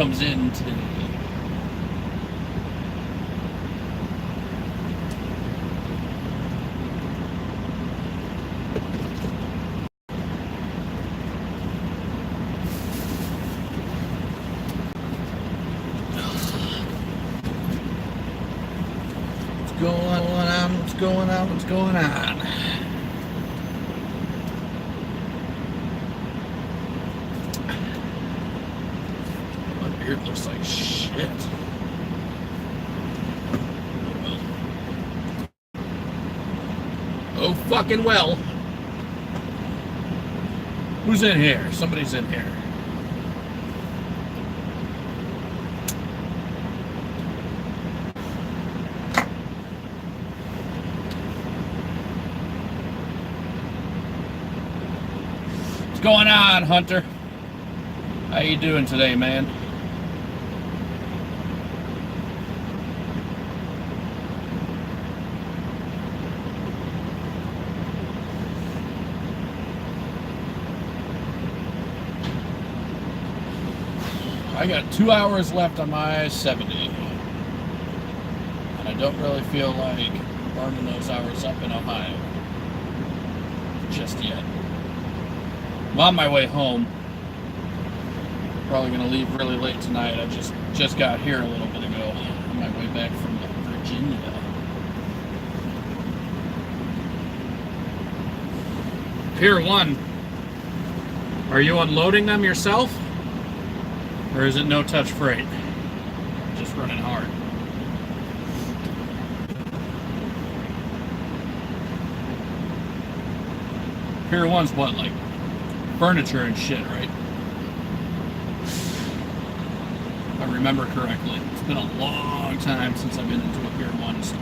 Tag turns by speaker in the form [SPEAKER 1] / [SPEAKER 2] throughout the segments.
[SPEAKER 1] comes in today. What's going on? My beard looks like shit. Oh, fucking well. Who's in here? Somebody's in here. What's going on, Hunter? How you doing today, man? I got 2 hours left on my 70. And I don't really feel like burning those hours up in Ohio just yet. I'm on my way home. Probably gonna leave really late tonight. I just got here a little bit ago. On my way back from Virginia. Pier 1. Are you unloading them yourself? Or is it no touch freight? Just running hard. Pier 1's what, like furniture and shit, right? If I remember correctly. It's been a long time since I've been into a Pier 1 store.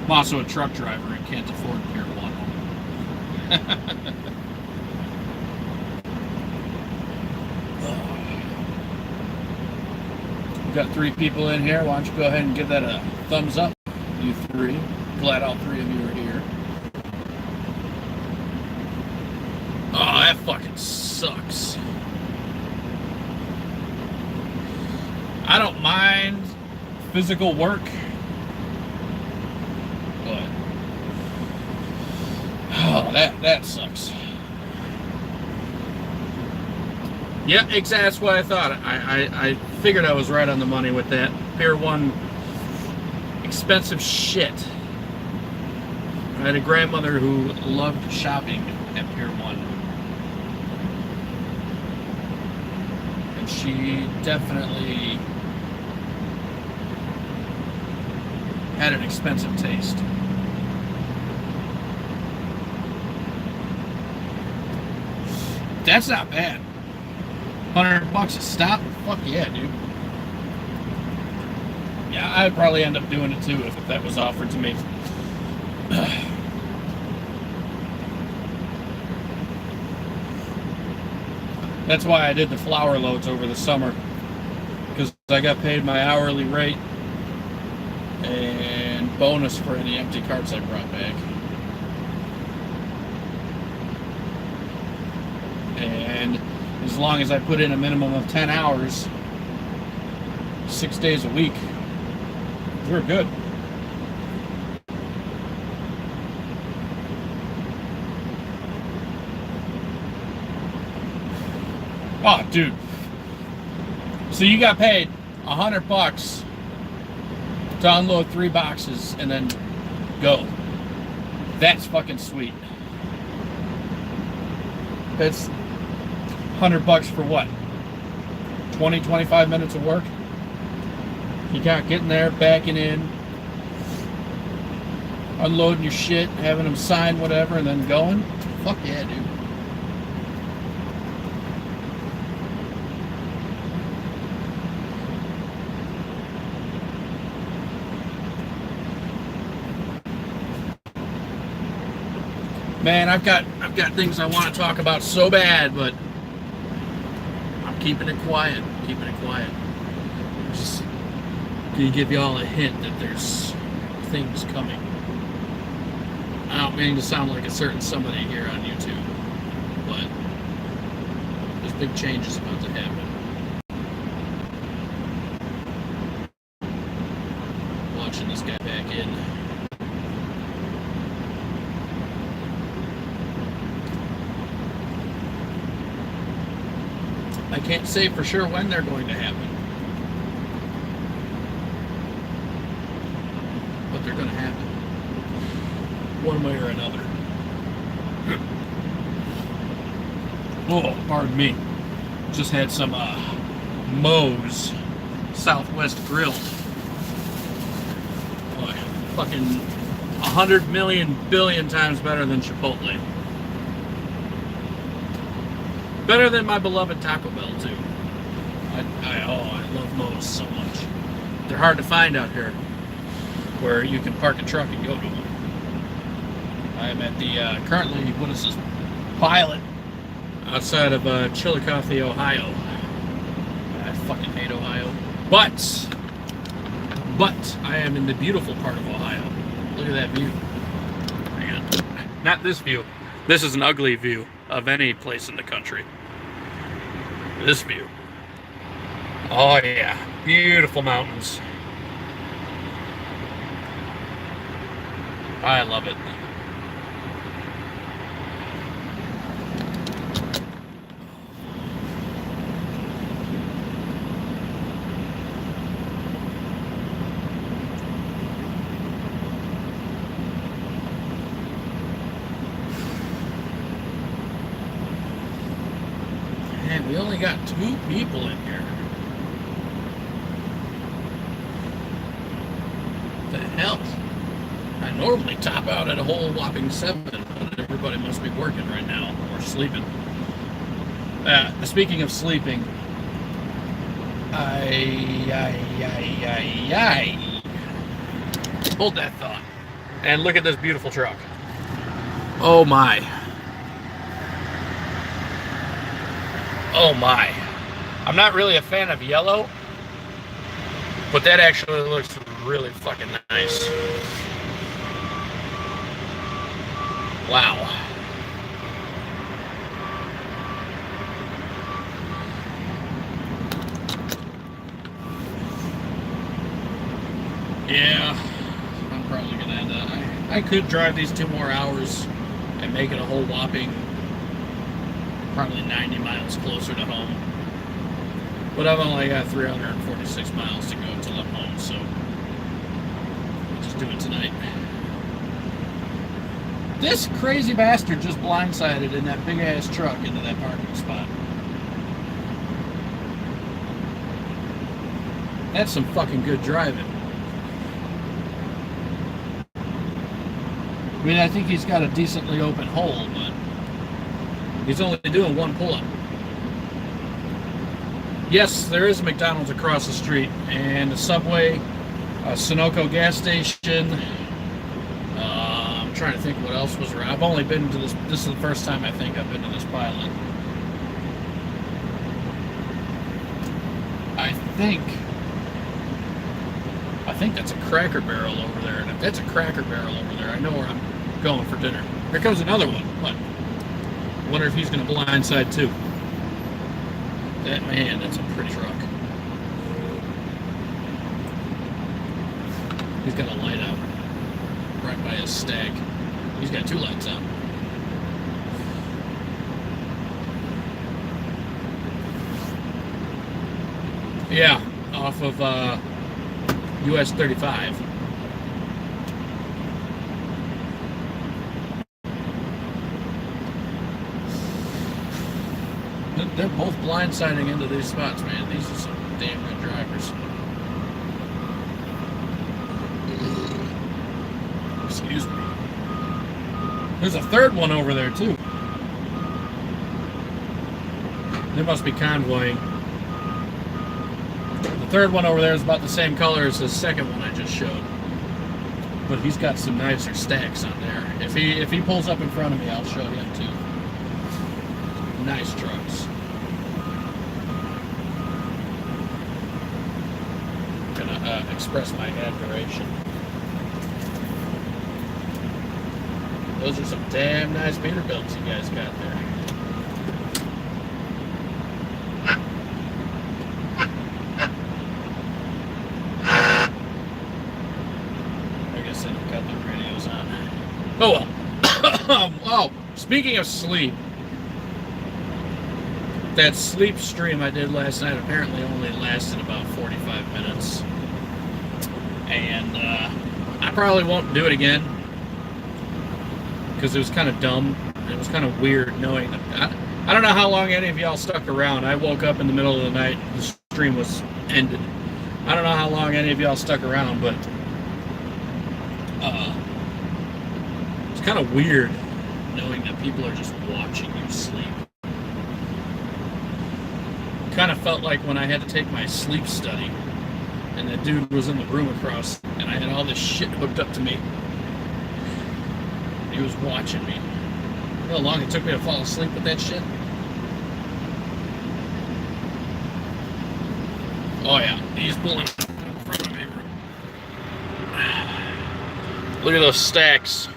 [SPEAKER 1] I'm also a truck driver and can't afford Pier 1. We've got 3 people in here. Why don't you go ahead and give that a thumbs up, you 3. Glad all 3 of you are here. Oh, that fucking sucks. I don't mind physical work, but oh, that sucks. Yeah, exactly. That's what I thought. I figured I was right on the money with that. Pier 1, expensive shit. I had a grandmother who loved shopping at Pier 1. And she definitely had an expensive taste. That's not bad. $100 a stop? Fuck yeah, dude. Yeah, I'd probably end up doing it too if that was offered to me. That's why I did the flower loads over the summer, because I got paid my hourly rate and bonus for any empty carts I brought back. And as long as I put in a minimum of 10 hours, 6 days a week, we're good. Oh, dude. So you got paid $100 to unload 3 boxes and then go. That's fucking sweet. That's $100 for what? 20, 25 minutes of work? You got getting there, backing in, unloading your shit, having them sign whatever, and then going? Fuck yeah, dude. Man, I've got things I want to talk about so bad, but I'm keeping it quiet. Just gonna give y'all a hint that there's things coming. I don't mean to sound like a certain somebody here on YouTube, but there's big changes about to happen. Watching this guy back in. I can't say for sure when they're going to happen, but they're going to happen one way or another. Oh, pardon me. Just had some Moe's Southwest Grill. Boy, fucking 100 million billion times better than Chipotle. Better than my beloved Taco Bell, too. I love Moe's so much. They're hard to find out here, where you can park a truck and go to them. I am at the, currently, what is this, Pilot, outside of Chillicothe, Ohio. I fucking hate Ohio. But I am in the beautiful part of Ohio. Look at that view. Hang on. Not this view. This is an ugly view of any place in the country. This view. Oh yeah, beautiful mountains. I love it. Man, we only got 2 people in here. What the hell? I normally top out at a whole whopping 7, but everybody must be working right now or sleeping. Speaking of sleeping, hold that thought. And look at this beautiful truck. Oh my. Oh my. I'm not really a fan of yellow, but that actually looks really fucking nice. Wow. Yeah, I'm probably gonna end up. I could drive these 2 more hours and make it a whole whopping probably 90 miles closer to home. But I've only got 346 miles to go until I'm home, so I'll just do it tonight. This crazy bastard just blindsided in that big ass truck into that parking spot. That's some fucking good driving. I mean, I think he's got a decently open hole, but he's only doing 1 pull-up. Yes, there is a McDonald's across the street, and a Subway, a Sunoco gas station. I'm trying to think what else was around. I've only been to this. This is the first time I think I've been to this Pilot. I think that's a Cracker Barrel over there, and if that's a Cracker Barrel over there, I know where I'm going for dinner. Here comes another one. What? I wonder if he's going to blindside too. That man, that's a pretty truck. He's got a light out right by his stag. He's got 2 lights out. Yeah, off of US 35. They're both blindsiding into these spots, man. These are some damn good drivers. Excuse me. There's a 3rd one over there, too. They must be convoying. The 3rd one over there is about the same color as the 2nd one I just showed. But he's got some nicer stacks on there. If he pulls up in front of me, I'll show him, too. Nice trucks. Gonna express my admiration. Those are some damn nice Peterbilts you guys got there. I guess they don't got the radios on. Oh well. Oh, speaking of sleep, that sleep stream I did last night apparently only lasted about 45 minutes. And I probably won't do it again because it was kind of dumb. It was kind of weird knowing that. I don't know how long any of y'all stuck around. I woke up in the middle of the night. The stream was ended. I don't know how long any of y'all stuck around, but it's kind of weird knowing that people are just watching you sleep. Kind of felt like when I had to take my sleep study and that dude was in the room across and I had all this shit hooked up to me. He was watching me. You know how long it took me to fall asleep with that shit? Oh yeah, he's pulling in front of me. Look at those stacks.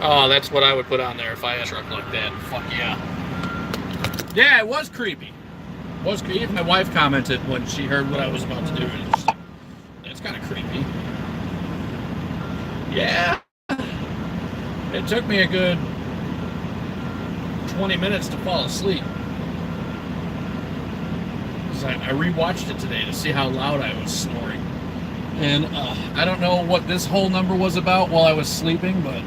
[SPEAKER 1] Oh, that's what I would put on there if I had a truck like that. Fuck yeah. Yeah, it was creepy. It was creepy. My wife commented when she heard what I was about to do. And she's like, that's kind of creepy. Yeah. It took me a good 20 minutes to fall asleep. I rewatched it today to see how loud I was snoring. And I don't know what this whole number was about while I was sleeping, but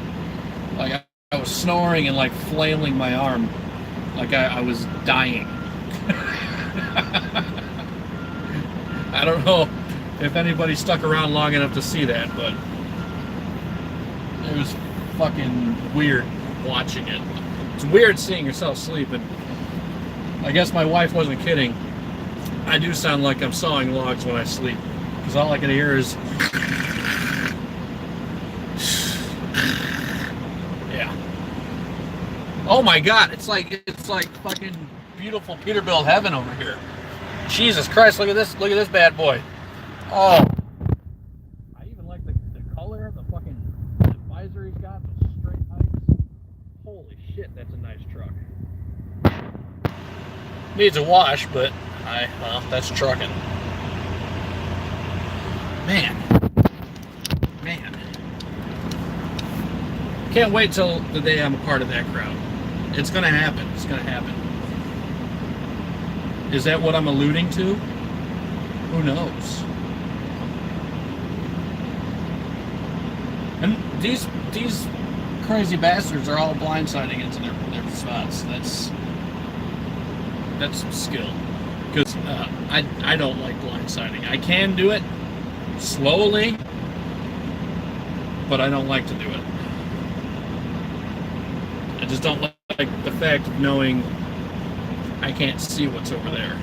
[SPEAKER 1] like I was snoring and like flailing my arm like I was dying. I don't know if anybody stuck around long enough to see that, but it was fucking weird watching it. It's weird seeing yourself sleep, and I guess my wife wasn't kidding. I do sound like I'm sawing logs when I sleep, because all I can hear is yeah. Oh my god, it's like fucking beautiful Peterbilt heaven over here. Jesus Christ, look at this bad boy. Oh, I even like the color of the fucking visor he's got, the straight pipes. Holy shit, that's a nice truck. Needs a wash, but well, that's trucking. Man. Can't wait till the day I'm a part of that crowd. It's gonna happen. It's gonna happen. Is that what I'm alluding to? Who knows? And these crazy bastards are all blindsiding into their spots. That's some skill. Because I don't like blindsiding. I can do it slowly, but I don't like to do it. I just don't like the fact of knowing I can't see what's over there.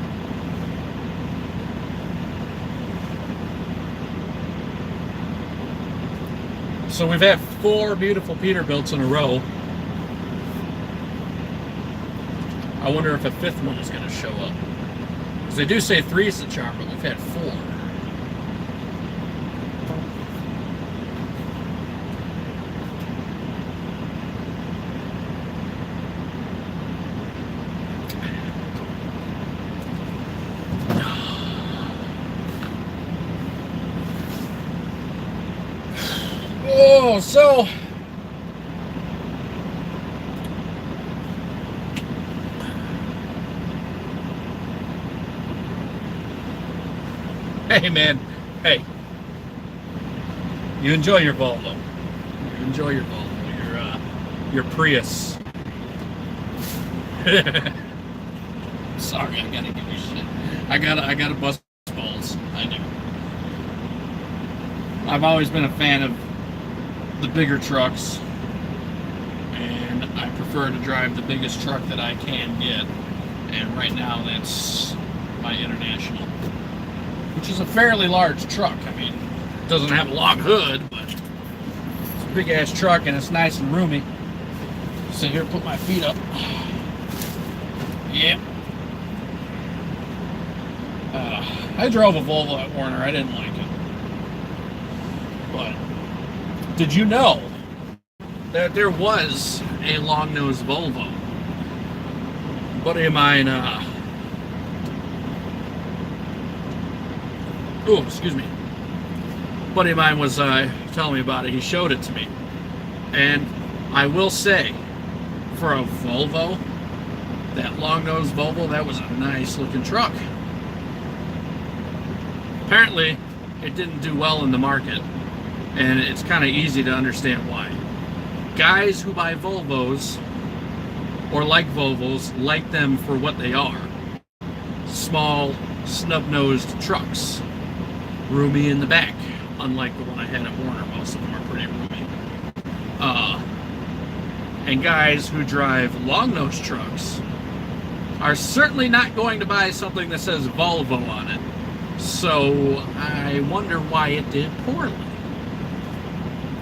[SPEAKER 1] So we've had 4 beautiful Peterbilts in a row. I wonder if a 5th one is going to show up. Because they do say 3 is the charm, but we've had 4. Oh, so hey man, hey, you enjoy your Volvo. You enjoy your Volvo, your Prius. Sorry, I gotta give you shit. I gotta bust balls. I do. I've always been a fan of the bigger trucks, and I prefer to drive the biggest truck that I can get, and right now that's my International, which is a fairly large truck. I mean, it doesn't have a long hood, but it's a big ass truck and it's nice and roomy. So here, put my feet up. Yep. I drove a Volvo at Warner. I didn't like it, but did you know that there was a long-nosed Volvo. A buddy of mine, excuse me. A buddy of mine was telling me about it. He showed it to me. And I will say, for a Volvo, that long-nosed Volvo, that was a nice-looking truck. Apparently, it didn't do well in the market, and it's kind of easy to understand why. Guys who buy Volvos, or like Volvos, like them for what they are. Small, snub-nosed trucks. Roomy in the back, unlike the one I had at Warner. Most of them are pretty roomy. And guys who drive long-nosed trucks are certainly not going to buy something that says Volvo on it. So I wonder why it did poorly.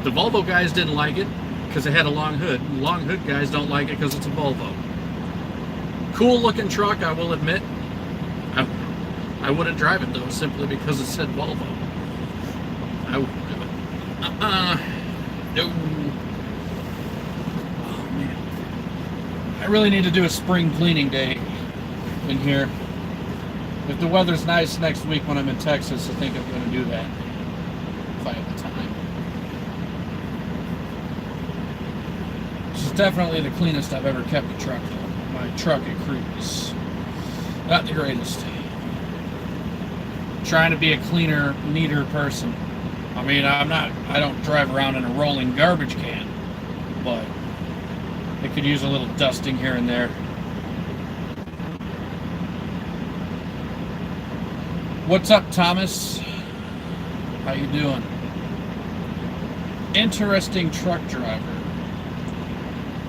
[SPEAKER 1] The Volvo guys didn't like it because it had a long hood. Long hood guys don't like it because it's a Volvo. Cool looking truck, I will admit. I wouldn't drive it though, simply because it said Volvo. I wouldn't do it. No. Oh man. I really need to do a spring cleaning day in here. If the weather's nice next week when I'm in Texas, I think I'm going to do that. If I have the time. This is definitely the cleanest I've ever kept a truck though. My truck at Cruise. Not the greatest. Trying to be a cleaner, neater person. I mean, I don't drive around in a rolling garbage can, but it could use a little dusting here and there. What's up, Thomas? How you doing? Interesting truck driver.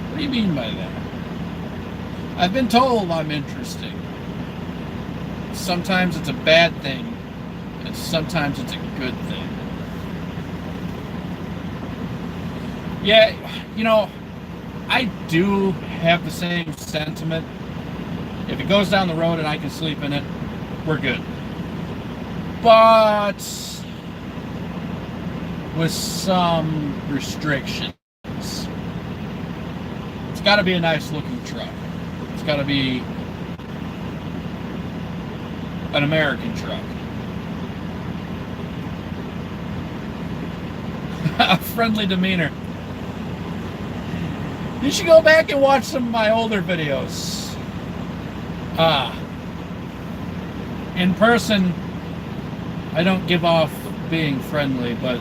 [SPEAKER 1] What do you mean by that? I've been told I'm interesting. Sometimes it's a bad thing. And sometimes it's a good thing. Yeah, you know, I do have the same sentiment. If it goes down the road and I can sleep in it, we're good. But with some restrictions. It's got to be a nice looking truck. It's got to be an American truck. A friendly demeanor. You should go back and watch some of my older videos. In person, I don't give off being friendly, but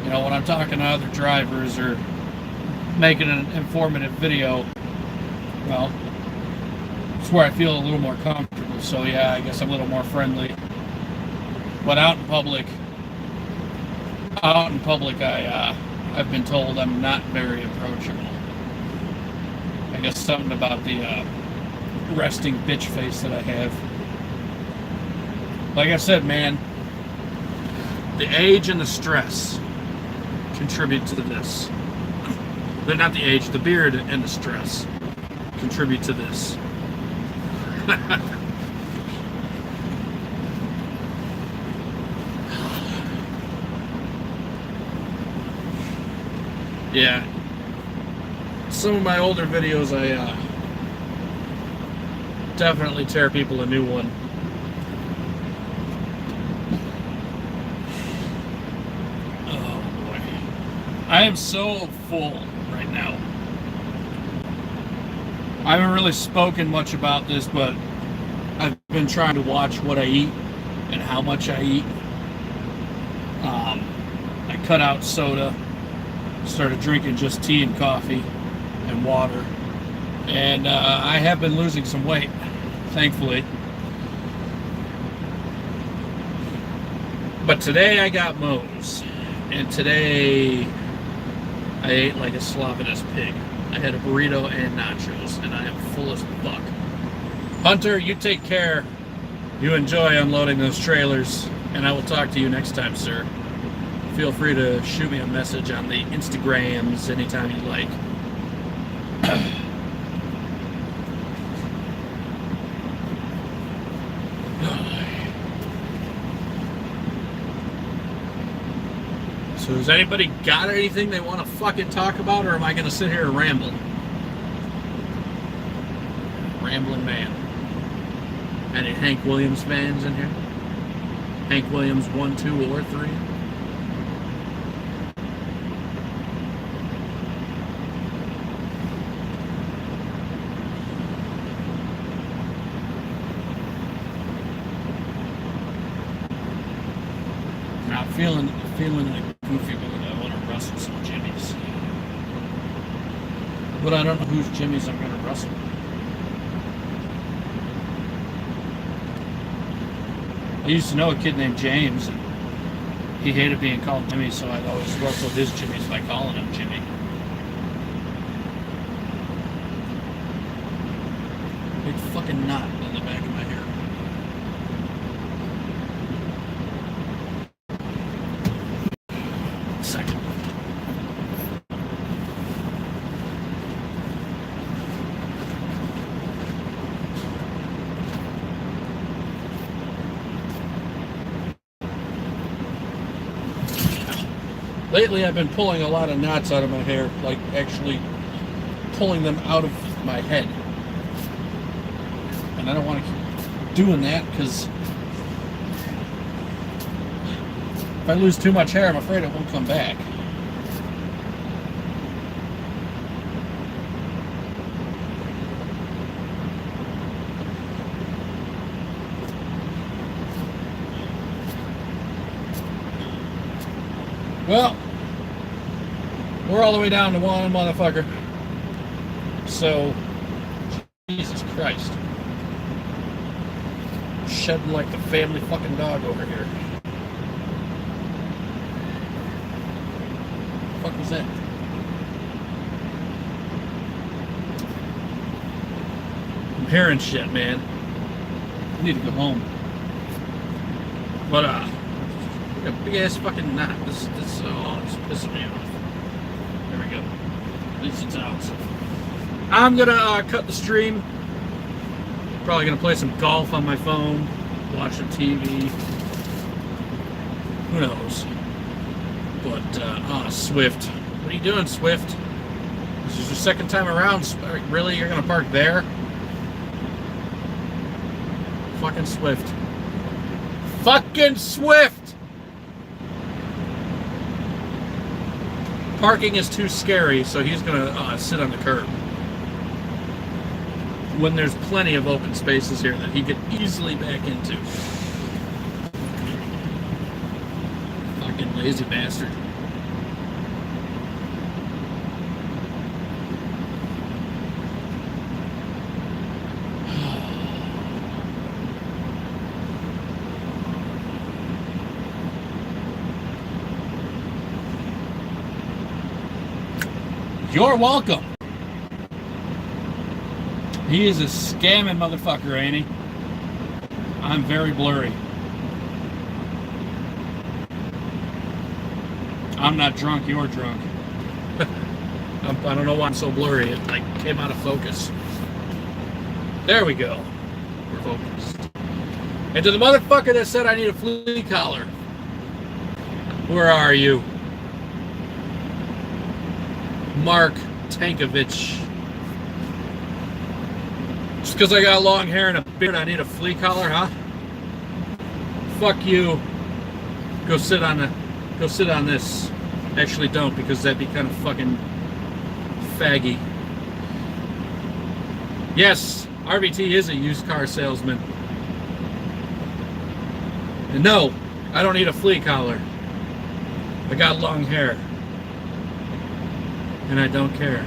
[SPEAKER 1] you know, when I'm talking to other drivers or making an informative video, well, it's where I feel a little more comfortable. So yeah, I guess I'm a little more friendly. But out in public, I've been told I'm not very approachable. I guess something about the resting bitch face that I have. Like I said, man, the age and the stress contribute to this. But not the age, the beard and the stress contribute to this. Yeah. Some of my older videos, I definitely tear people a new one. Oh boy. I am so full right now. I haven't really spoken much about this, but I've been trying to watch what I eat and how much I eat. I cut out soda. Started drinking just tea and coffee and water, and I have been losing some weight, thankfully. But today I got Moe's, and today I ate like a slovenous pig. I had a burrito and nachos, and I am full as fuck. Hunter, you take care. You enjoy unloading those trailers, and I will talk to you next time, sir. Feel free to shoot me a message on the Instagrams anytime you like. So has anybody got anything they want to fucking talk about, or am I going to sit here and ramble? Rambling man. Any Hank Williams fans in here? Hank Williams 1, 2, or 3? I'm feeling like a goofy mood. I want to wrestle some Jimmys. But I don't know whose Jimmys I'm going to wrestle. I used to know a kid named James, and he hated being called Jimmy, so I'd always wrestle his Jimmys by calling him Jimmy. Big fucking knot in the back of my hair. Second. Lately, I've been pulling a lot of knots out of my hair, like actually pulling them out of my head. And I don't want to keep doing that because if I lose too much hair, I'm afraid it won't come back. Well, we're all the way down to one motherfucker. So, Jesus Christ. Shedding like the family fucking dog over here. What the fuck was that? I'm hearing shit, man. I need to go home. But, a big ass fucking knot. This it's pissing me off. There we go. At least it's out. I'm gonna cut the stream. Probably gonna play some golf on my phone, watch some TV. Who knows? But Swift. What are you doing, Swift? This is your second time around. Really? You're gonna park there? Fucking Swift. Fucking Swift! Parking is too scary, so he's gonna sit on the curb. When there's plenty of open spaces here that he could easily back into. Fucking lazy bastard. You're welcome. He is a scamming motherfucker, ain't he? I'm very blurry. I'm not drunk, you're drunk. I don't know why I'm so blurry. It like came out of focus. There we go. We're focused. And to the motherfucker that said I need a flea collar. Where are you? Mark Tankovich. Just because I got long hair and a beard, I need a flea collar, huh? Fuck you. Go sit on this. Actually, don't, because that'd be kind of fucking faggy. Yes, RVT is a used car salesman. And no, I don't need a flea collar. I got long hair. And I don't care.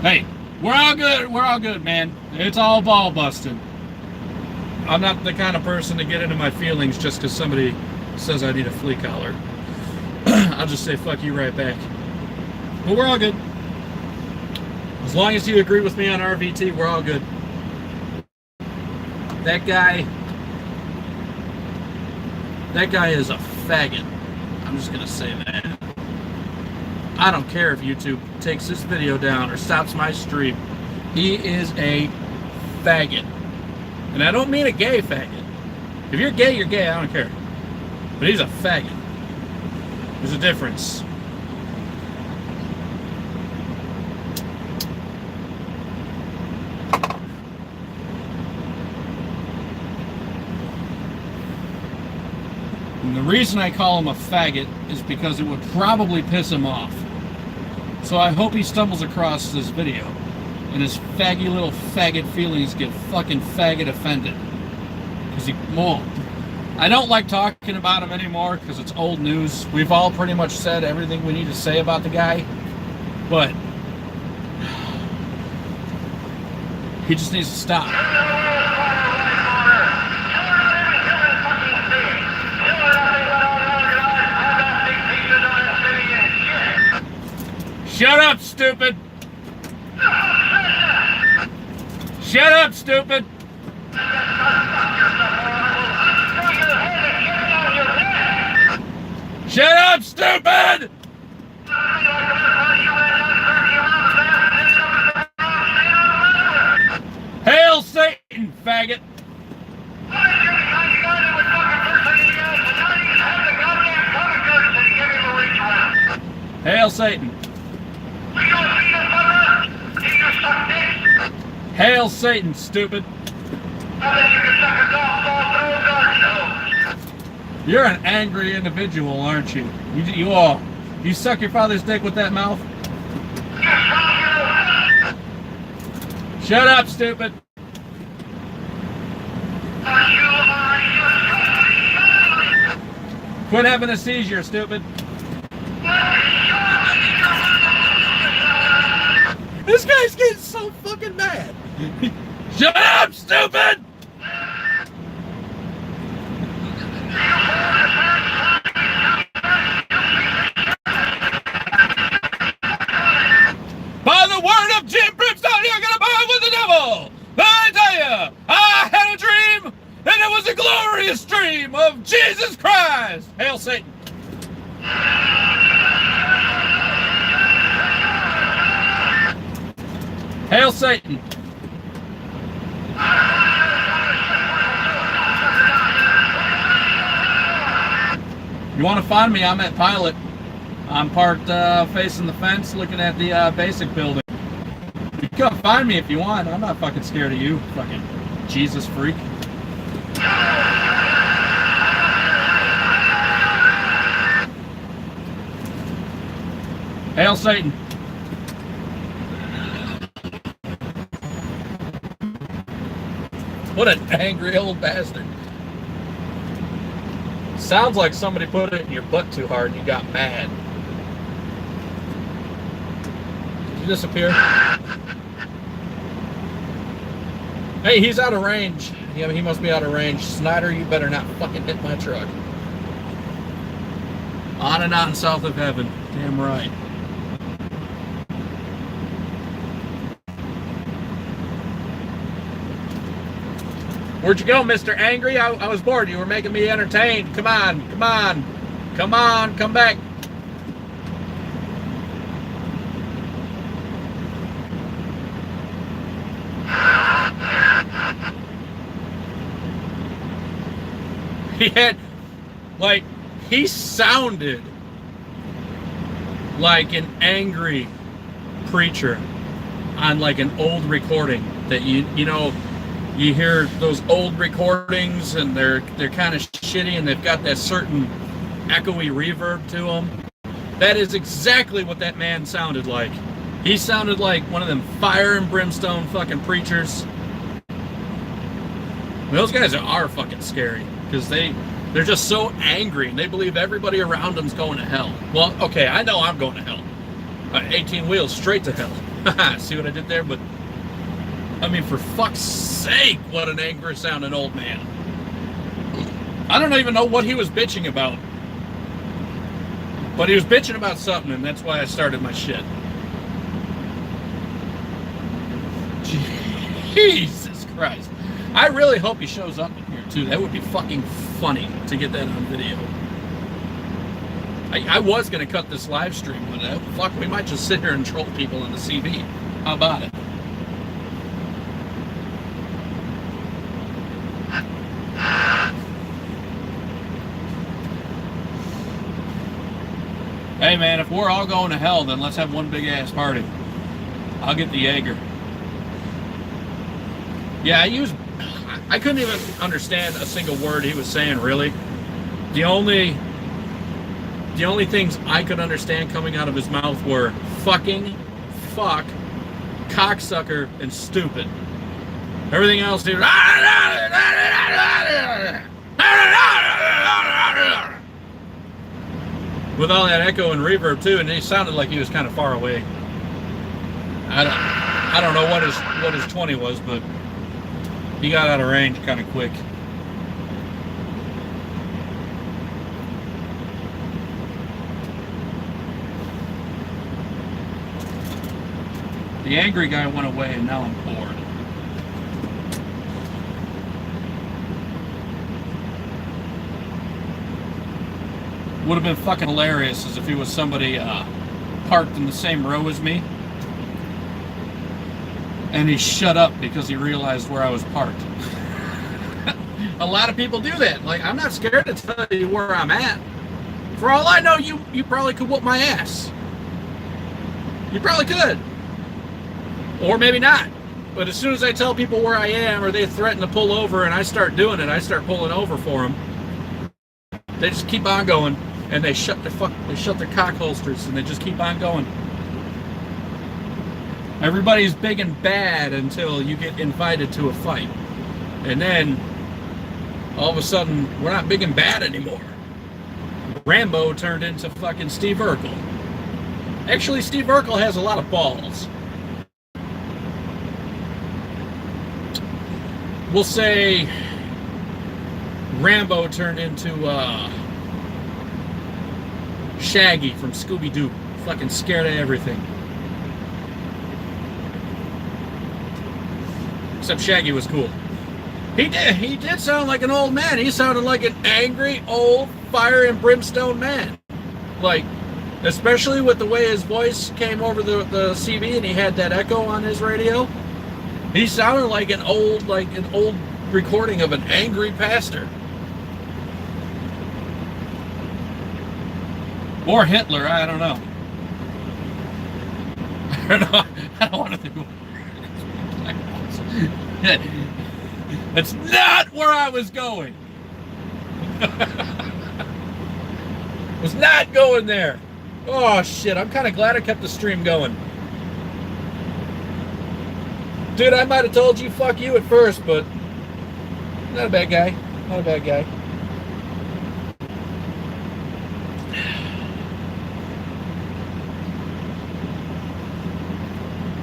[SPEAKER 1] Hey, we're all good, man. It's all ball busting. I'm not the kind of person to get into my feelings just because somebody says I need a flea collar. I'll just say fuck you right back. But we're all good. As long as you agree with me on RVT, we're all good. That guy is a faggot. I'm just gonna say that. I don't care if YouTube takes this video down or stops my stream. He is a faggot. And I don't mean a gay faggot. If you're gay, you're gay. I don't care. But he's a faggot. There's a difference. And the reason I call him a faggot is because it would probably piss him off. So I hope he stumbles across this video and his faggy little faggot feelings get fucking faggot offended. Because he won't. I don't like talking about him anymore because it's old news. We've all pretty much said everything we need to say about the guy. But he just needs to stop. Shut up, stupid! Shut up, stupid! Shut up, stupid! Hail Satan, faggot! Hail Satan! Hail Satan, stupid! You're an angry individual, aren't you? You all. You suck your father's dick with that mouth? Shut up, stupid! Quit having a seizure, stupid! This guy's getting so fucking mad! Shut up, stupid! By the word of Jim Brimstone, you're gonna bow with the devil! I tell you, I had a dream, and it was a glorious dream of Jesus Christ! Hail Satan! Hail Satan! You want to find me? I'm at Pilot. I'm parked facing the fence, looking at the basic building. You can come find me if you want. I'm not fucking scared of you, fucking Jesus freak. Hail Satan! What an angry old bastard. Sounds like somebody put it in your butt too hard and you got mad. Did you disappear? Hey, he's out of range. Yeah, he must be out of range. Snyder, you better not fucking hit my truck. On and on south of heaven. Damn right. Where'd you go, Mr. Angry? I was bored. You were making me entertained. Come on, come on. Come on, come back. He sounded like an angry preacher on like an old recording that you know, you hear those old recordings and they're kind of shitty and they've got that certain echoey reverb to them. That is exactly what that man sounded like. He sounded like one of them fire and brimstone fucking preachers. Those guys are fucking scary because they're just so angry and they believe everybody around them's going to hell. Well, okay, I know I'm going to hell. 18 wheels straight to hell. See what I did there? But I mean, for fuck's sake, what an angry sounding old man. I don't even know what he was bitching about. But he was bitching about something, and that's why I started my shit. Jesus Christ. I really hope he shows up in here, too. That would be fucking funny to get that on video. I was going to cut this live stream, but fuck, we might just sit here and troll people in the CV. How about it? Hey man, if we're all going to hell, then let's have one big ass party. I'll get the Jaeger. Yeah, I couldn't even understand a single word he was saying, really. The only things I could understand coming out of his mouth were fucking, fuck, cocksucker, and stupid. Everything else, dude. With all that echo and reverb too, and he sounded like he was kind of far away. I don't know what his 20 was, but he got out of range kind of quick. The angry guy went away, and now I'm bored. Would have been fucking hilarious as if he was somebody parked in the same row as me, and he shut up because he realized where I was parked. A lot of people do that. Like, I'm not scared to tell you where I'm at. For all I know, you probably could whoop my ass. You probably could. Or maybe not. But as soon as I tell people where I am, or they threaten to pull over and I start doing it, I start pulling over for them, they just keep on going. And they shut their cock holsters, and they just keep on going. Everybody's big and bad until you get invited to a fight. And then, all of a sudden, we're not big and bad anymore. Rambo turned into fucking Steve Urkel. Actually, Steve Urkel has a lot of balls. We'll say Rambo turned into Shaggy from Scooby-Doo, fucking scared of everything. Except Shaggy was cool. He did sound like an old man. He sounded like an angry, old, fire and brimstone man. Like, especially with the way his voice came over the CB and he had that echo on his radio. He sounded like an old recording of an angry pastor. Or Hitler, I don't know. I don't want to do it. That's not where I was going. Was not going there. Oh shit, I'm kind of glad I kept the stream going. Dude, I might have told you fuck you at first, but not a bad guy. Not a bad guy.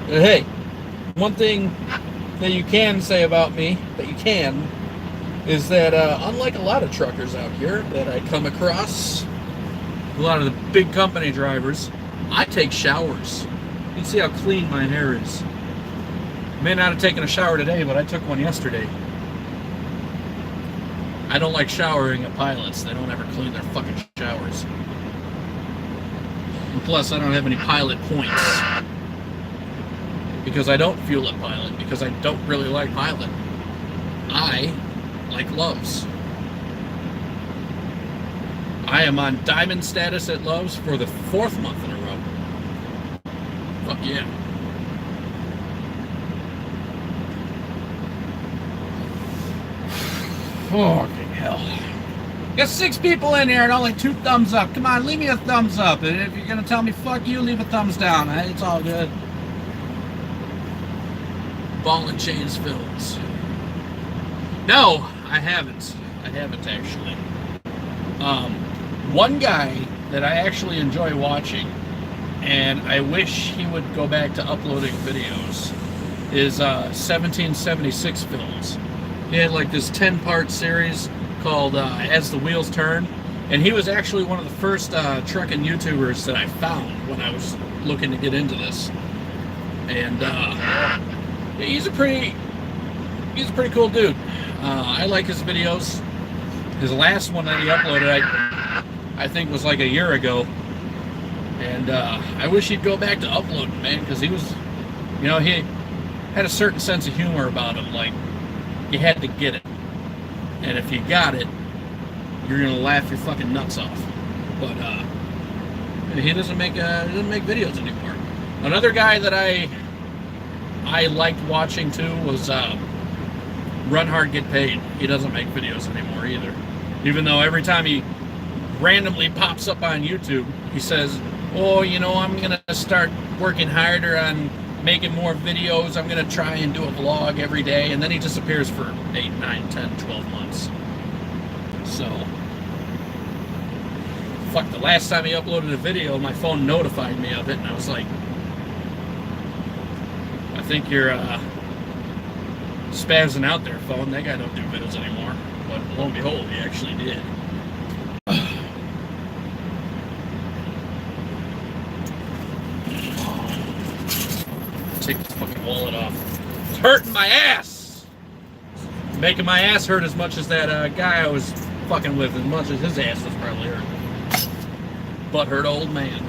[SPEAKER 1] Hey, one thing that you can say about me, is that unlike a lot of truckers out here that I come across, a lot of the big company drivers, I take showers. You can see how clean my hair is. May not have taken a shower today, but I took one yesterday. I don't like showering at pilots. They don't ever clean their fucking showers. And plus, I don't have any pilot points. Because I don't fuel at pilot. Because I don't really like pilot. I like Loves. I am on diamond status at Loves for the 4th month in a row. Fuck yeah. Fucking hell. Got 6 people in here and only 2 thumbs up. Come on, leave me a thumbs up. And if you're going to tell me fuck you, leave a thumbs down. It's all good. Ball and Chains Films. No, I haven't. I haven't actually. One guy that I actually enjoy watching, and I wish he would go back to uploading videos, is 1776 Films. He had like this 10-part series called As the Wheels Turn, and he was actually one of the first trucking YouTubers that I found when I was looking to get into this. And he's a pretty cool dude. I like his videos. His last one that he uploaded, I think, was like a year ago. And I wish he'd go back to uploading, man, because he was, you know, he had a certain sense of humor about him. Like, you had to get it. And if you got it, you're going to laugh your fucking nuts off. But And he doesn't make videos anymore. Another guy that I liked watching too was Run Hard Get Paid. He doesn't make videos anymore either. Even though every time he randomly pops up on YouTube, he says, oh, you know, I'm going to start working harder on making more videos. I'm going to try and do a vlog every day. And then he disappears for 8, 9, 10, 12 months. So, fuck, the last time he uploaded a video, my phone notified me of it. And I was like, I think you're spazzing out there, phone. That guy don't do videos anymore. But lo and behold, he actually did. Take this fucking wallet off. It's hurting my ass! It's making my ass hurt as much as that guy I was fucking with, as much as his ass was probably hurt. Butthurt old man.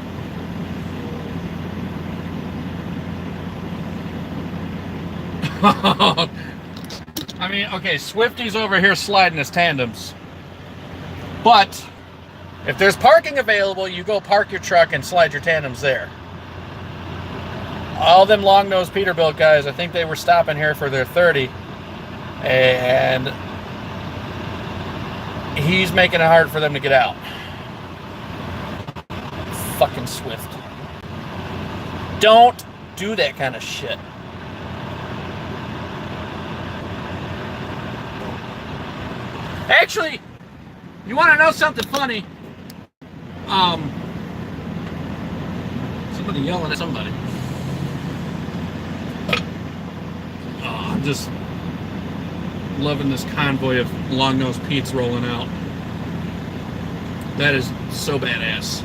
[SPEAKER 1] I mean, okay, Swifty's over here sliding his tandems. But if there's parking available, you go park your truck and slide your tandems there. All them long-nosed Peterbilt guys, I think they were stopping here for their 30. And he's making it hard for them to get out. Fucking Swift. Don't do that kind of shit. Actually, you want to know something funny? Somebody yelling at somebody. Oh, I'm just loving this convoy of long-nosed Pete's rolling out. That is so badass.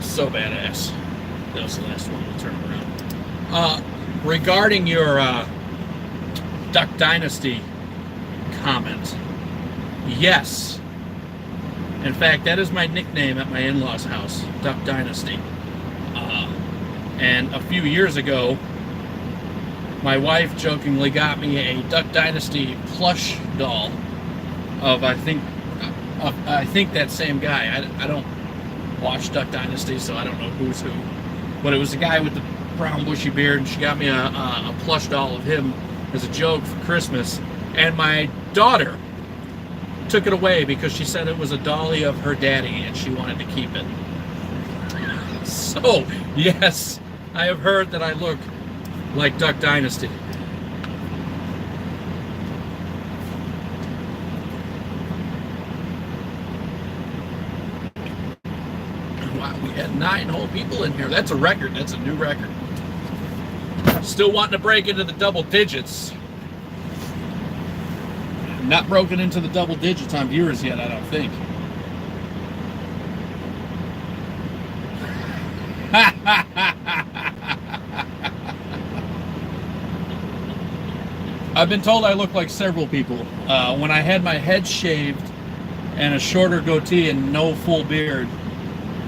[SPEAKER 1] So badass. That was the last one. We'll turn around. Regarding your Duck Dynasty comment, yes. In fact, that is my nickname at my in-laws' house, Duck Dynasty. And a few years ago, my wife jokingly got me a Duck Dynasty plush doll of I think that same guy. I don't watch Duck Dynasty, so I don't know who's who. But it was a guy with the brown bushy beard, and she got me a plush doll of him as a joke for Christmas. And my daughter took it away because she said it was a dolly of her daddy and she wanted to keep it. So, yes, I have heard that I look like Duck Dynasty. Wow, we had 9 whole people in here. That's a record. That's a new record. Still wanting to break into the double digits. Not broken into the double digits on viewers yet, I don't think. I've been told I look like several people. When I had my head shaved and a shorter goatee and no full beard,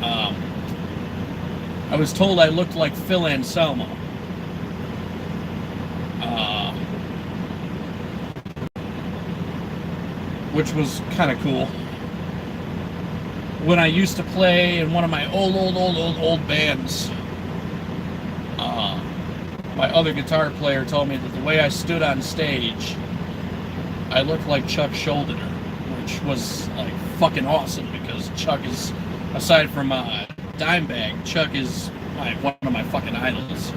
[SPEAKER 1] I was told I looked like Phil Anselmo. Which was kind of cool. When I used to play in one of my old bands, my other guitar player told me that the way I stood on stage, I looked like Chuck Schuldiner, which was like fucking awesome because Chuck is, aside from Dimebag, Chuck is one of my fucking idols.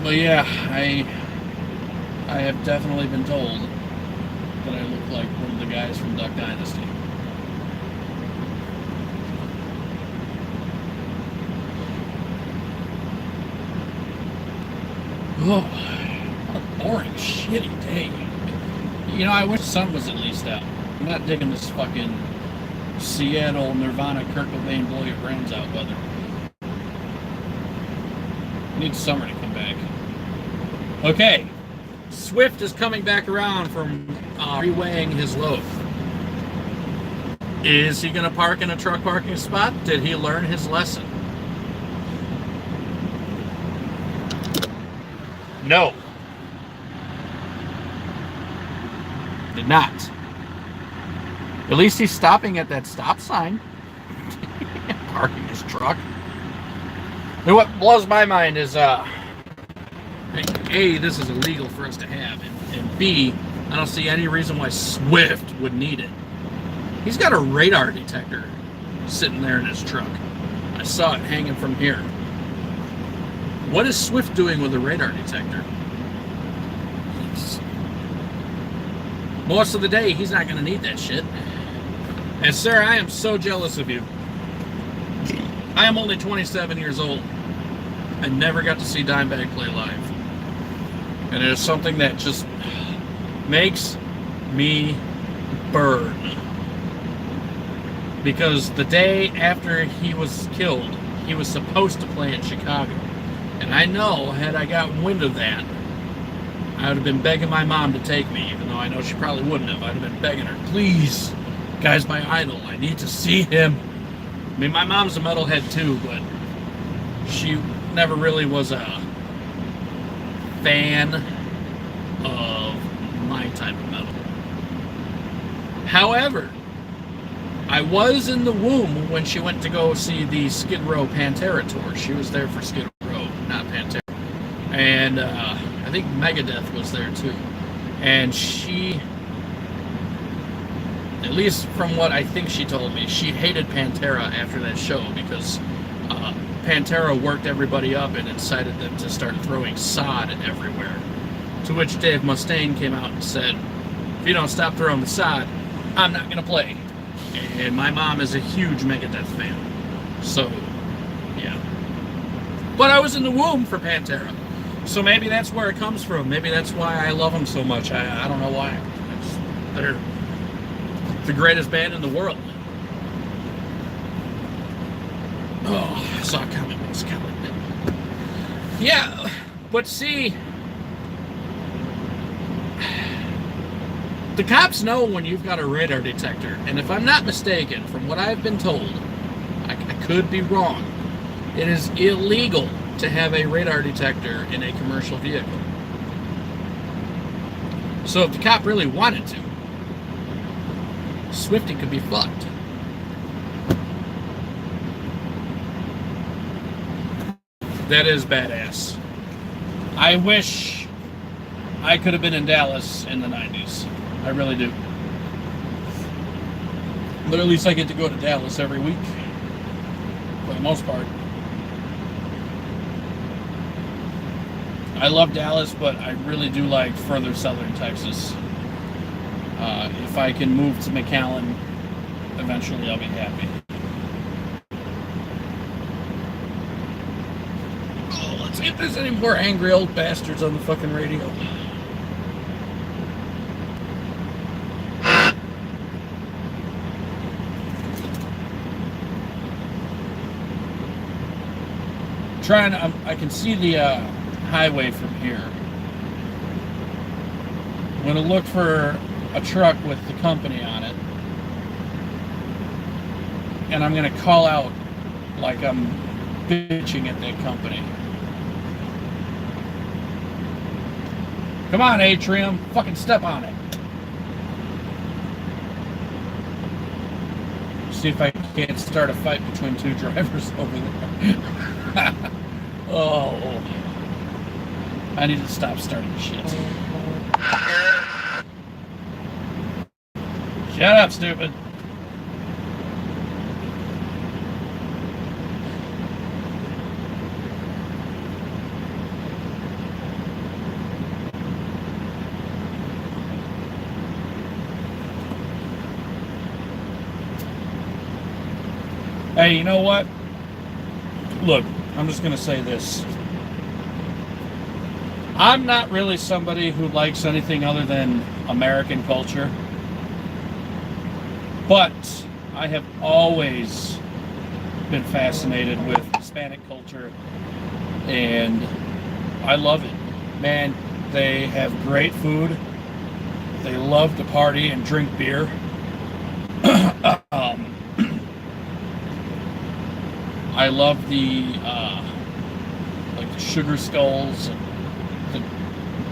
[SPEAKER 1] But yeah, I have definitely been told that I look like one of the guys from Duck Dynasty. Oh, what a boring, shitty day. You know, I wish the sun was at least out. I'm not digging this fucking Seattle, Nirvana, Kurt Cobain, blow your brains out weather. Need summer to come back. Okay. Swift is coming back around from reweighing his load. Is he going to park in a truck parking spot? Did he learn his lesson? No. Did not. At least he's stopping at that stop sign. Parking his truck. And what blows my mind is, A, this is illegal for us to have, and B, I don't see any reason why Swift would need it. He's got a radar detector sitting there in his truck. I saw it hanging from here. What is Swift doing with a radar detector? Most of the day, he's not going to need that shit. And sir, I am so jealous of you. I am only 27 years old. I never got to see Dimebag play live. And it is something that just makes me burn. Because the day after he was killed, he was supposed to play in Chicago. And I know, had I gotten wind of that, I would have been begging my mom to take me, even though I know she probably wouldn't have. I'd have been begging her, please, guy's my idol. I need to see him. I mean, my mom's a metalhead too, but she never really was a fan of my type of metal. However, I was in the womb when she went to go see the Skid Row Pantera tour. She was there for Skid Row, not Pantera. And I think Megadeth was there too. And she, at least from what I think she told me, she hated Pantera after that show because Pantera worked everybody up and incited them to start throwing sod everywhere. To which Dave Mustaine came out and said, if you don't stop throwing the sod, I'm not going to play. And my mom is a huge Megadeth fan. So, yeah. But I was in the womb for Pantera. So maybe that's where it comes from. Maybe that's why I love them so much. I don't know why. They're the greatest band in the world. Oh, I saw it coming. It was coming. Yeah, but see, the cops know when you've got a radar detector. And if I'm not mistaken, from what I've been told, I could be wrong, it is illegal to have a radar detector in a commercial vehicle. So if the cop really wanted to, Swifty could be fucked. That is badass. I wish I could have been in Dallas in the 90s. I really do. But at least I get to go to Dallas every week, for the most part. I love Dallas, but I really do like further southern Texas. If I can move to McAllen, eventually I'll be happy. Oh, let's see if there's any more angry old bastards on the fucking radio. I can see the highway from here. I'm going to look for a truck with the company on it, and I'm going to call out like I'm bitching at that company. Come on, Atrium, fucking step on it. See if I can't start a fight between two drivers over there. Oh, I need to stop starting shit. Shut up, stupid. Hey, you know what? Look, I'm just going to say this. I'm not really somebody who likes anything other than American culture. But I have always been fascinated with Hispanic culture. And I love it. Man, they have great food. They love to party and drink beer. I love the like the sugar skulls and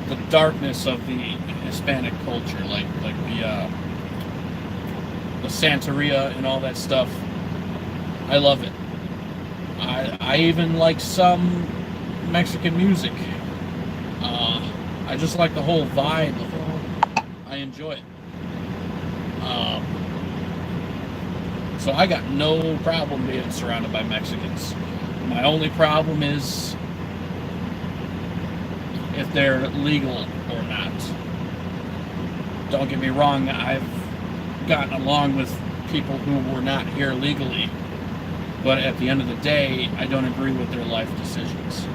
[SPEAKER 1] the darkness of the Hispanic culture, like the the Santeria and all that stuff. I love it. I even like some Mexican music. I just like the whole vibe. I enjoy it. So I got no problem being surrounded by Mexicans. My only problem is if they're legal or not. Don't get me wrong, I've gotten along with people who were not here legally, but at the end of the day, I don't agree with their life decisions.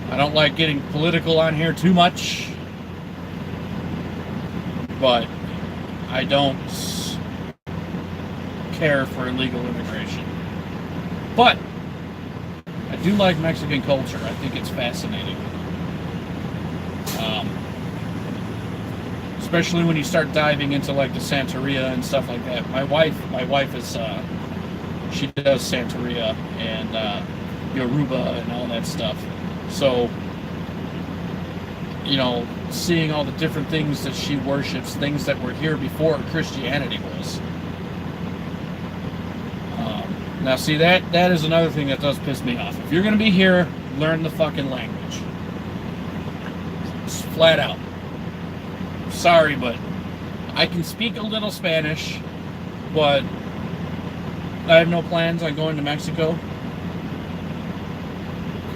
[SPEAKER 1] I don't like getting political on here too much, but I don't care for illegal immigration. But I do like Mexican culture. I think it's fascinating. Especially when you start diving into like the Santeria and stuff like that. My wife is she does Santeria and Yoruba and all that stuff. So, you know, seeing all the different things that she worships, things that were here before Christianity was. Now, see, that is another thing that does piss me off. If you're going to be here, learn the fucking language. It's flat out. Sorry, but I can speak a little Spanish, but I have no plans on going to Mexico.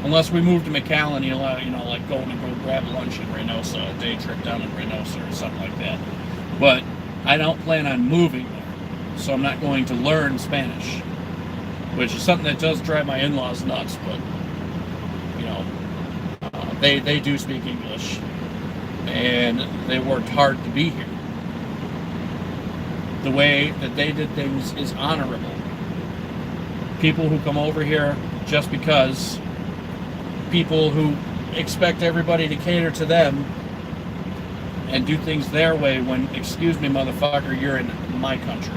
[SPEAKER 1] Unless we move to McAllen, you know, like going to go grab lunch in Reynosa, a day trip down in Reynosa or something like that. But I don't plan on moving there, so I'm not going to learn Spanish, which is something that does drive my in-laws nuts. But you know, they do speak English, and they worked hard to be here. The way that they did things is honorable. People who come over here just because people who expect everybody to cater to them and do things their way when, excuse me, motherfucker, you're in my country.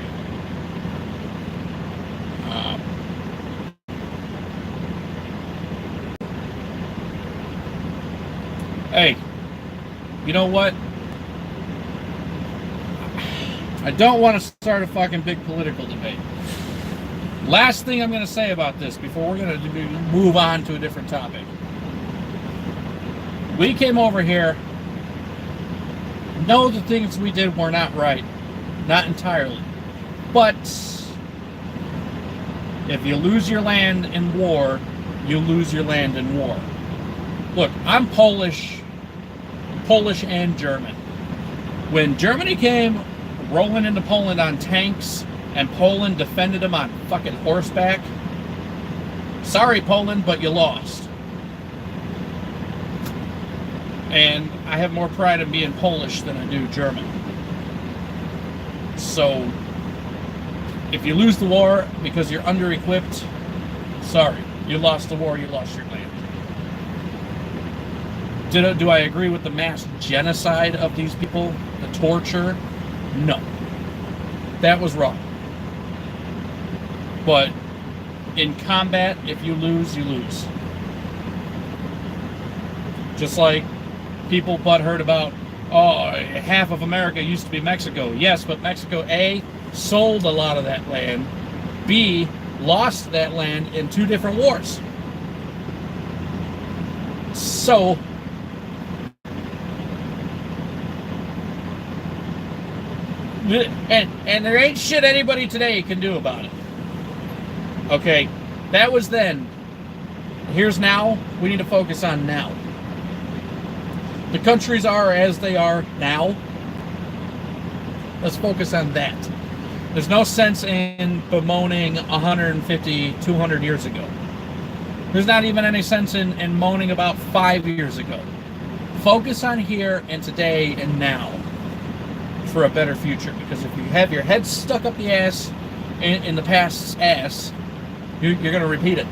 [SPEAKER 1] Hey, you know what? I don't want to start a fucking big political debate. Last thing I'm going to say about this before we're going to move on to a different topic. We came over here, know the things we did were not right. Not entirely. But if you lose your land in war, you lose your land in war. Look, I'm Polish and German. When Germany came rolling into Poland on tanks and Poland defended them on fucking horseback, sorry Poland, but you lost. And I have more pride in being Polish than I do German. So, if you lose the war because you're under-equipped, sorry, you lost the war, you lost your land. Do I agree with the mass genocide of these people? The torture? No. That was wrong. But in combat, if you lose, you lose. Just like people butthurt about, oh, half of America used to be Mexico. Yes, but Mexico, A, sold a lot of that land. B, lost that land in 2 different wars. So, and there ain't shit anybody today can do about it. Okay, that was then. Here's now. We need to focus on now. The countries are as they are now. Let's focus on that. There's no sense in bemoaning 150, 200 years ago. There's not even any sense in moaning about 5 years ago. Focus on here and today and now for a better future. Because if you have your head stuck up the ass in the past's ass, you're going to repeat it.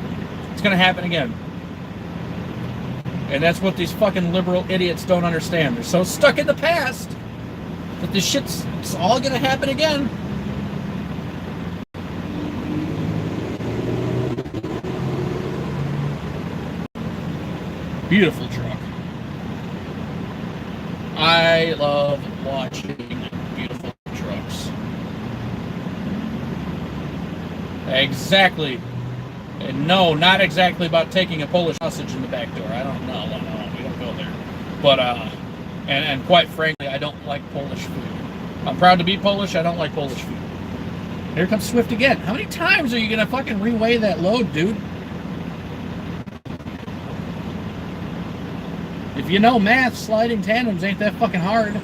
[SPEAKER 1] It's going to happen again. And that's what these fucking liberal idiots don't understand. They're so stuck in the past that this shit's it's all going to happen again. Beautiful truck. I love watching beautiful trucks. Exactly. And no, not exactly about taking a Polish sausage in the back door. I don't know. No, we don't go there. But, and quite frankly, I don't like Polish food. I'm proud to be Polish. I don't like Polish food. Here comes Swift again. How many times are you going to fucking reweigh that load, dude? If you know math, sliding tandems ain't that fucking hard.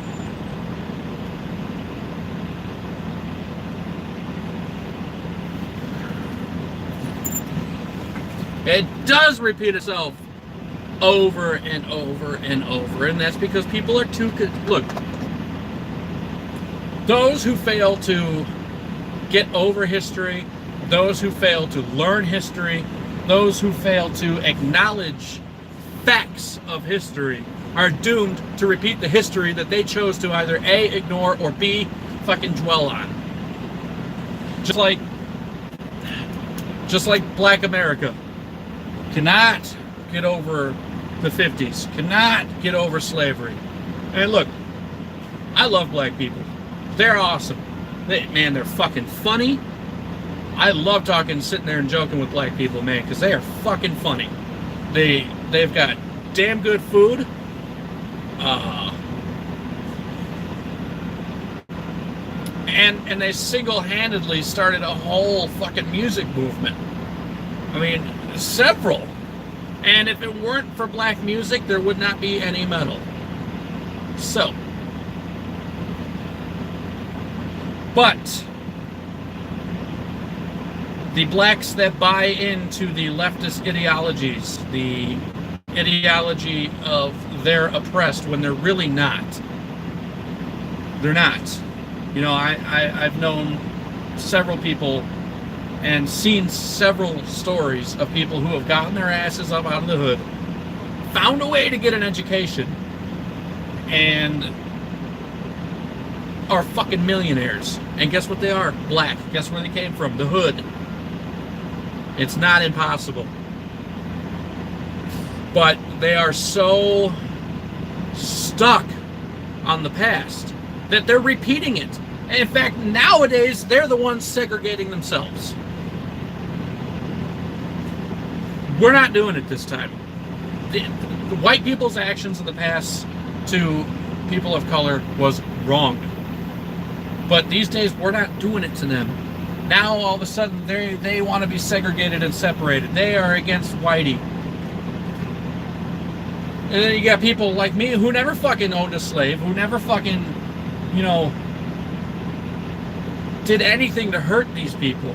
[SPEAKER 1] It does repeat itself over and over and over, and that's because people are too... Look, those who fail to get over history, those who fail to learn history, those who fail to acknowledge facts of history are doomed to repeat the history that they chose to either A, ignore, or B, fucking dwell on. Just like Black America cannot get over the 50s, cannot get over slavery. And look, I love black people. They're awesome. Man, they're fucking funny. I love talking, sitting there and joking with black people, man, because they are fucking funny. They've got damn good food. And they single-handedly started a whole fucking music movement. I mean, several. And if it weren't for black music, there would not be any metal. So. But the blacks that buy into the leftist ideologies, the ideology of they're oppressed when they're really not. They're not. You know, I've known several people and seen several stories of people who have gotten their asses up out of the hood, found a way to get an education, and are fucking millionaires. And guess what they are? Black. Guess where they came from? The hood. It's not impossible. But they are so stuck on the past that they're repeating it. And in fact, nowadays, they're the ones segregating themselves. We're not doing it this time. The white people's actions in the past to people of color was wrong. But these days, we're not doing it to them. Now, all of a sudden, they want to be segregated and separated. They are against whitey. And then you got people like me who never fucking owned a slave, who never fucking, you know, did anything to hurt these people.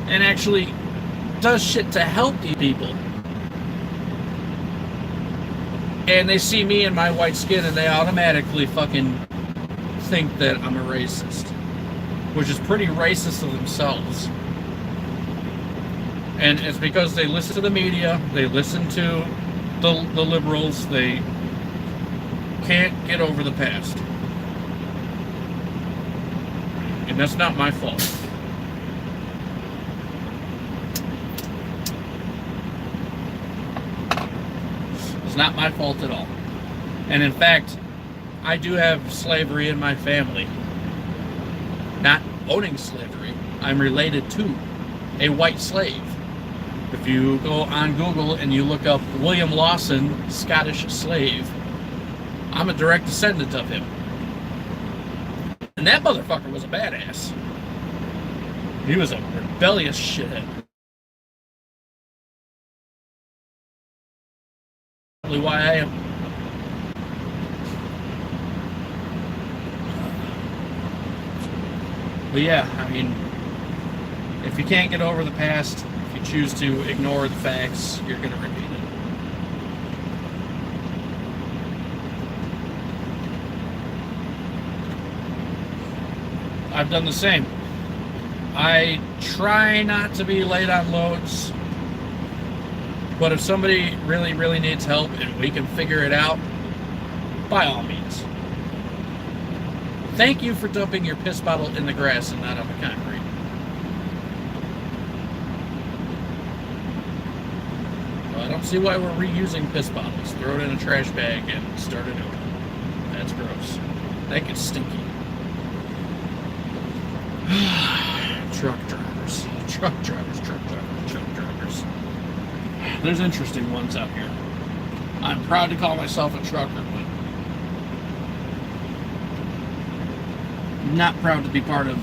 [SPEAKER 1] And actually does shit to help these people. And they see me and my white skin and they automatically fucking think that I'm a racist. Which is pretty racist of themselves. And it's because they listen to the media, they listen to the liberals, they can't get over the past. And that's not my fault. It's not my fault at all. And in fact, I do have slavery in my family. Not owning slavery. I'm related to a white slave. If you go on Google and you look up William Lawson, Scottish slave, I'm a direct descendant of him. And that motherfucker was a badass. He was a rebellious shithead. Probably why I am. But yeah, I mean, if you can't get over the past, if you choose to ignore the facts, you're going to repeat it. I've done the same. I try not to be late on loads, but if somebody really, really needs help and we can figure it out, by all means. Thank you for dumping your piss bottle in the grass and not on the concrete. Well, I don't see why we're reusing piss bottles. Throw it in a trash bag and start it over. That's gross. That gets stinky. Truck drivers. Truck drivers, truck drivers, truck drivers. There's interesting ones out here. I'm proud to call myself a trucker, but not proud to be part of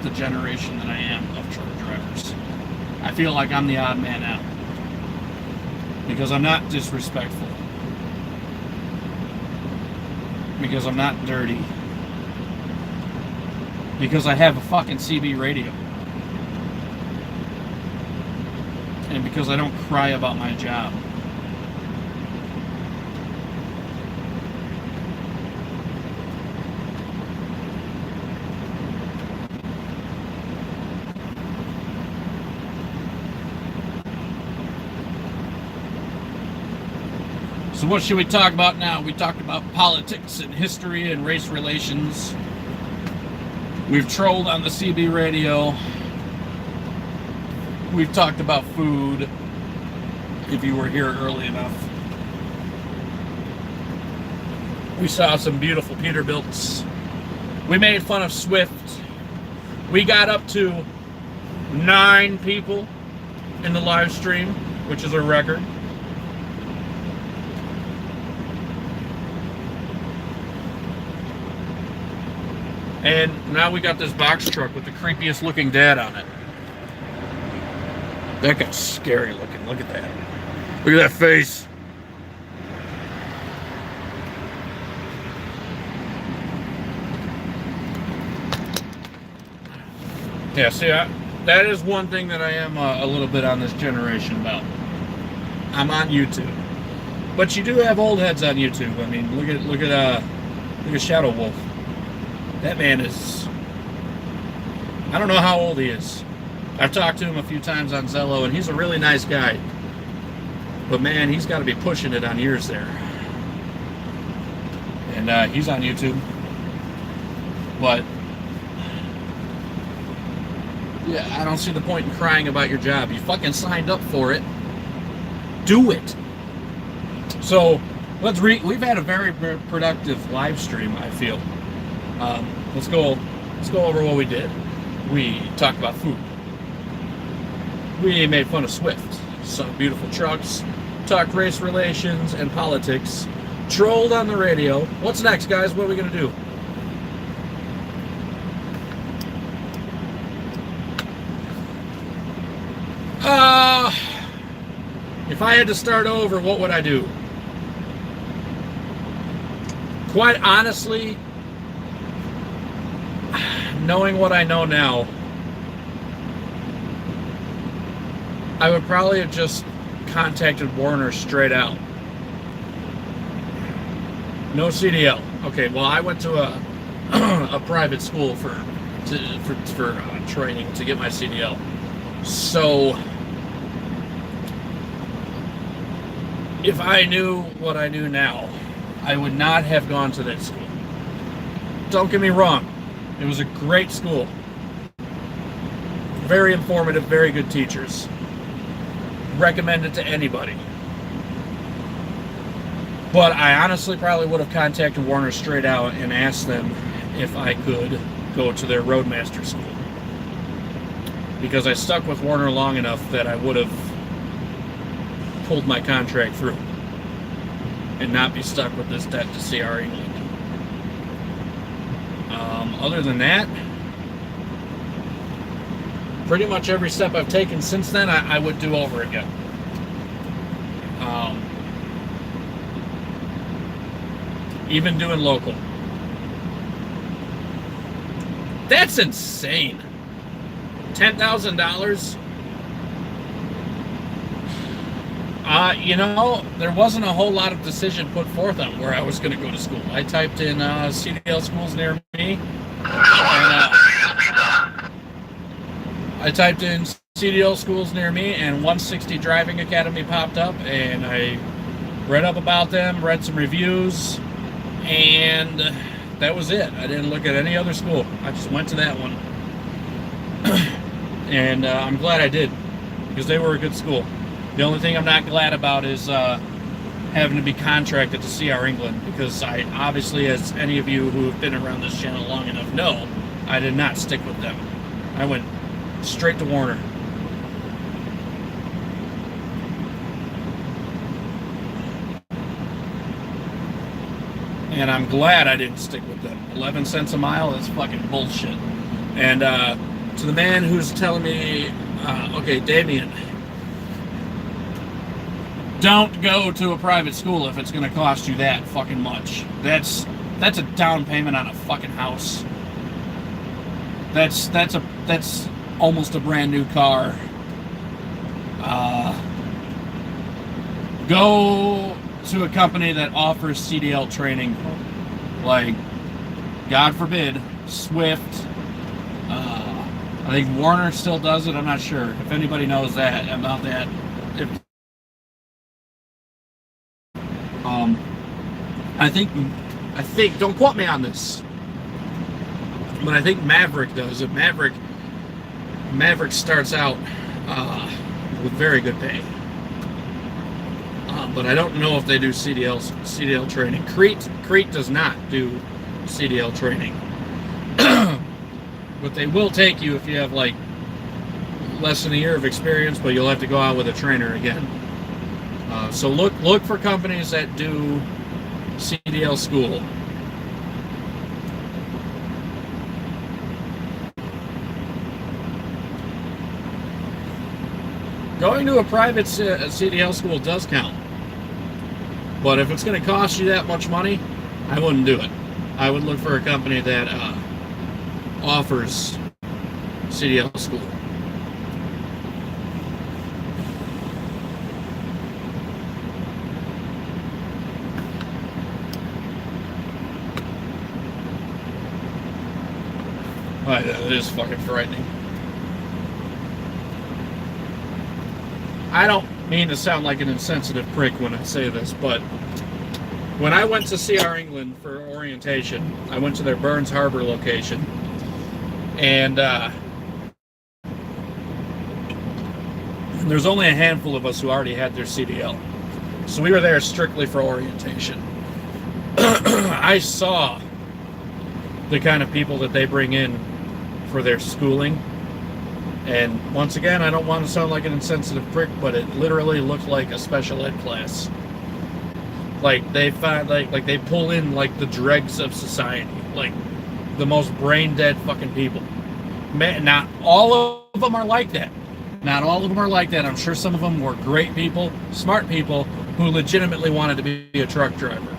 [SPEAKER 1] the generation that I am of truck drivers. I feel like I'm the odd man out because I'm not disrespectful, because I'm not dirty, because I have a fucking CB radio, and because I don't cry about my job. So what should we talk about now? We talked about politics and history and race relations. We've trolled on the CB radio. We've talked about food, if you were here early enough. We saw some beautiful Peterbilts. We made fun of Swift. We got up to 9 people in the live stream, which is a record. And now we got this box truck with the creepiest looking dad on it. That guy's scary looking. Look at that. Look at that face. Yeah, see, that is one thing that I am a little bit on this generation about. I'm on YouTube. But you do have old heads on YouTube. I mean, look at Shadow Wolf. That man is, I don't know how old he is. I've talked to him a few times on Zello, and he's a really nice guy. But man, he's got to be pushing it on years there. And he's on YouTube. But yeah, I don't see the point in crying about your job. You fucking signed up for it. Do it. So we've had a very productive live stream, I feel. Let's go over what we did. We talked about food. We made fun of Swift. Some beautiful trucks. Talked race relations and politics. Trolled on the radio. What's next, guys? What are we going to do? If I had to start over, what would I do? Quite honestly, knowing what I know now, I would probably have just contacted Warner straight out. No CDL. Okay, well, I went to a private school for training to get my CDL. So if I knew what I knew now, I would not have gone to that school. Don't get me wrong. It was a great school. Very informative, very good teachers. Recommend it to anybody. But I honestly probably would have contacted Warner straight out and asked them if I could go to their Roadmaster school. Because I stuck with Warner long enough that I would have pulled my contract through and not be stuck with this debt to CR England. Other than that, pretty much every step I've taken since then, I would do over again. Even doing local. That's insane. $10,000? You know, there wasn't a whole lot of decision put forth on where I was going to go to school. I typed in CDL schools near me. And, I typed in CDL schools near me, and 160 Driving Academy popped up, and I read up about them, read some reviews, and that was it. I didn't look at any other school. I just went to that one. And I'm glad I did, because they were a good school. The only thing I'm not glad about is having to be contracted to CR England, because I obviously, as any of you who have been around this channel long enough know, I did not stick with them. I went straight to Warner. And I'm glad I didn't stick with them. 11 cents a mile is fucking bullshit. And to the man who's telling me, okay, Damien, don't go to a private school if it's going to cost you that fucking much. That's a down payment on a fucking house. That's almost a brand new car. Go to a company that offers CDL training, like, God forbid, Swift. I think Warner still does it. I'm not sure if anybody knows that about that. I think, don't quote me on this, but I think Maverick does it. Maverick starts out with very good pay. But I don't know if they do CDL training. Crete does not do CDL training. But they will take you if you have like less than a year of experience, but you'll have to go out with a trainer again. So look for companies that do CDL school. Going to a private CDL school does count. But if it's going to cost you that much money, I wouldn't do it. I would look for a company that offers CDL school. It is fucking frightening. I don't mean to sound like an insensitive prick when I say this, but when I went to CR England for orientation, I went to their Burns Harbor location, and there's only a handful of us who already had their CDL. So we were there strictly for orientation. I saw the kind of people that they bring in for their schooling. And once again, I don't want to sound like an insensitive prick, but it literally looked like a special ed class. Like they find like they pull in like the dregs of society, like the most brain dead fucking people. Man, not all of them are like that. Not all of them are like that. I'm sure some of them were great people, smart people who legitimately wanted to be a truck driver.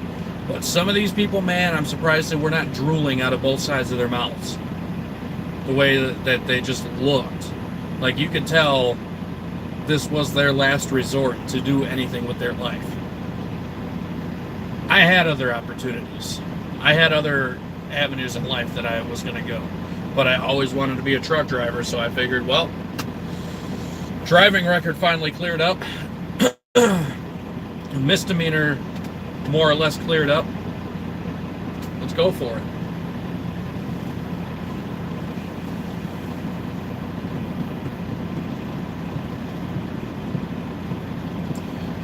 [SPEAKER 1] But some of these people, man, I'm surprised that we're not drooling out of both sides of their mouths. The way that they just looked. Like you could tell this was their last resort to do anything with their life. I had other opportunities. I had other avenues in life that I was going to go. But I always wanted to be a truck driver, so I figured, well, driving record finally cleared up. Misdemeanor more or less cleared up. Let's go for it.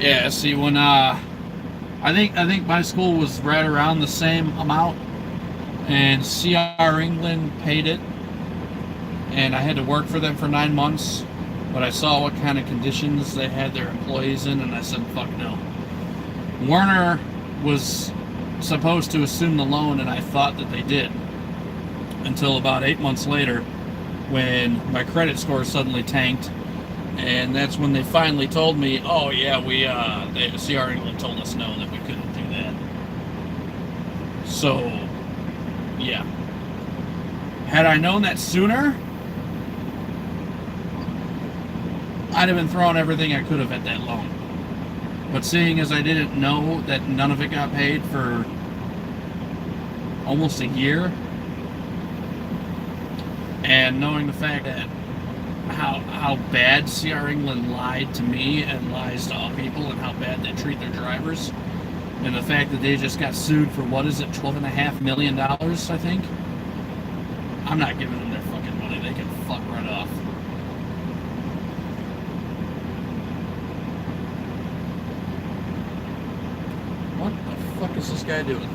[SPEAKER 1] Yeah, see, when I think my school was right around the same amount, and CR England paid it, and I had to work for them for 9 months, but I saw what kind of conditions they had their employees in, and I said, fuck no. Werner was supposed to assume the loan, and I thought that they did, until about 8 months later, when my credit score suddenly tanked. And that's when they finally told me, oh yeah, CR England told us no, that we couldn't do that. So, yeah. Had I known that sooner, I'd have been throwing everything I could have at that loan. But seeing as I didn't know that none of it got paid for almost a year, and knowing the fact that how bad CR England lied to me and lies to all people, and how bad they treat their drivers, and the fact that they just got sued for, what is it, $12.5 million, I think? I'm not giving them their fucking money. They can fuck right off. What the fuck is this guy doing?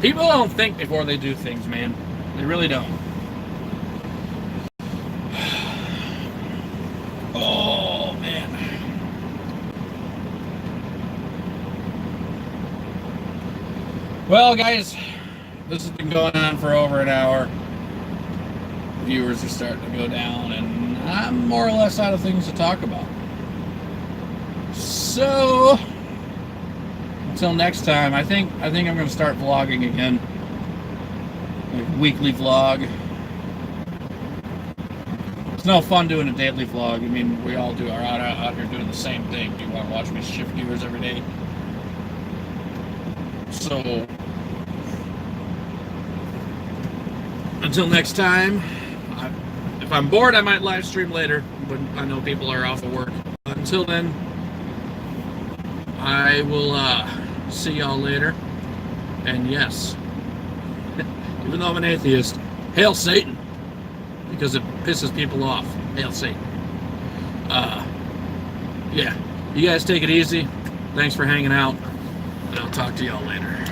[SPEAKER 1] People don't think before they do things, man. They really don't. Well, guys, this has been going on for over an hour. Viewers are starting to go down, and I'm more or less out of things to talk about. So, until next time, I think I'm going to start vlogging again, like a weekly vlog. It's no fun doing a daily vlog. I mean, we all are out here doing the same thing. Do you want to watch me shift gears every day? So, until next time, if I'm bored, I might live stream later, but I know people are off of work. Until then, I will see y'all later. And yes, even though I'm an atheist, hail Satan, because it pisses people off. Hail Satan. Yeah, you guys take it easy. Thanks for hanging out, and I'll talk to y'all later.